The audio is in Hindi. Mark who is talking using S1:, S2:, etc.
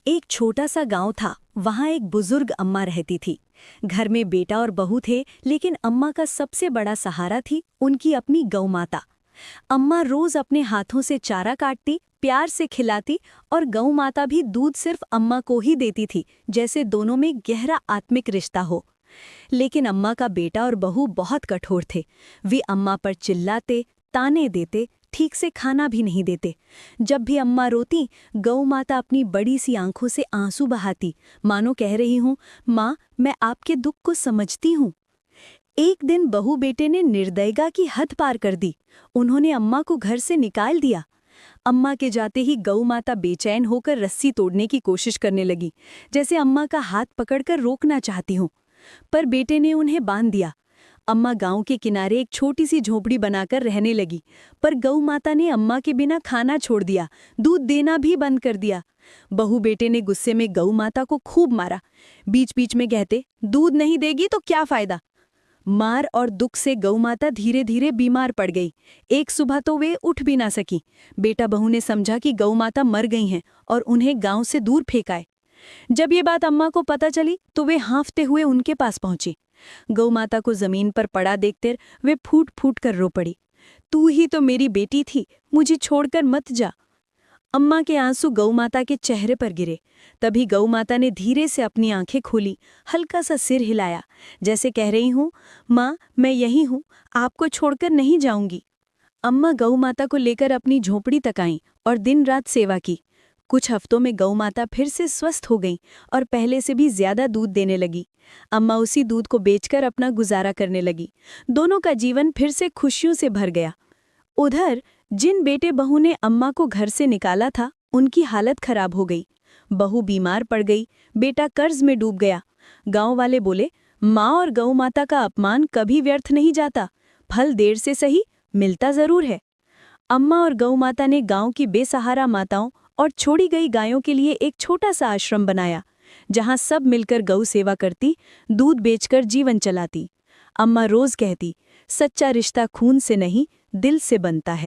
S1: एक छोटा सा गांव था। वहां एक बुजुर्ग अम्मा रहती थी। घर में बेटा और बहू थे, लेकिन अम्मा का सबसे बड़ा सहारा थी उनकी अपनी गौ माता। अम्मा रोज अपने हाथों से चारा काटती, प्यार से खिलाती और गौ माता भी दूध सिर्फ अम्मा को ही देती थी, जैसे दोनों में गहरा आत्मिक रिश्ता हो। लेकिन अम्मा का बेटा और बहू बहुत कठोर थे। वे अम्मा पर चिल्लाते, ताने देते, ठीक से खाना भी नहीं देते। जब भी अम्मा रोती, गौ माता अपनी बड़ी सी आंखों से आंसू बहाती, मानो कह रही हूँ, माँ मैं आपके दुख को समझती हूँ। एक दिन बहू बेटे ने निर्दयता की हद पार कर दी। उन्होंने अम्मा को घर से निकाल दिया। अम्मा के जाते ही गौ माता बेचैन होकर रस्सी तोड़ने की कोशिश करने लगी, जैसे अम्मा का हाथ पकड़कर रोकना चाहती हूँ। पर बेटे ने उन्हें बांध दिया। अम्मा गांव के किनारे एक छोटी सी झोपड़ी बनाकर रहने लगी, पर गौ माता ने अम्मा के बिना खाना छोड़ दिया, दूध देना भी बंद कर दिया। बहू बेटे ने गुस्से में गौ माता को खूब मारा। बीच बीच में कहते, दूध नहीं देगी तो क्या फायदा। मार और दुख से गौ माता धीरे धीरे बीमार पड़ गई। एक सुबह तो वे उठ भी ना सकी। बेटा बहू ने समझा कि गौ माता मर गई हैं और उन्हें गांव से दूर फेंकाए। जब ये बात अम्मा को पता चली तो वे हाँफते हुए उनके पास पहुंची। गौ माता को जमीन पर पड़ा देखकर वे फूट फूट कर रो पड़ी। तू ही तो मेरी बेटी थी, मुझे छोड़कर मत जा। अम्मा के आंसू गौ माता के चेहरे पर गिरे। तभी गौ माता ने धीरे से अपनी आंखें खोली, हल्का सा सिर हिलाया, जैसे कह रही हूँ, माँ मैं यही हूँ, आपको छोड़कर नहीं जाऊंगी। अम्मा गौ माता को लेकर अपनी झोपड़ी तक आईं और दिन रात सेवा की। कुछ हफ्तों में गौ माता फिर से स्वस्थ हो गई और पहले से भी ज्यादा दूध देने लगी। अम्मा उसी दूध को बेचकर अपना गुजारा करने लगी। दोनों का जीवन फिर से खुशियों से भर गया। उधर जिन बेटे बहू ने अम्मा को घर से निकाला था, उनकी हालत खराब हो गई। बहू बीमार पड़ गई, बेटा कर्ज में डूब गया। गांव वाले बोले, माँ और गौ माता का अपमान कभी व्यर्थ नहीं जाता, फल देर से सही मिलता जरूर है। अम्मा और गौ माता ने गांव की बेसहारा माताओं और छोड़ी गई गायों के लिए एक छोटा सा आश्रम बनाया, जहां सब मिलकर गौ सेवा करती, दूध बेचकर जीवन चलाती। अम्मा रोज कहती, सच्चा रिश्ता खून से नहीं, दिल से बनता है।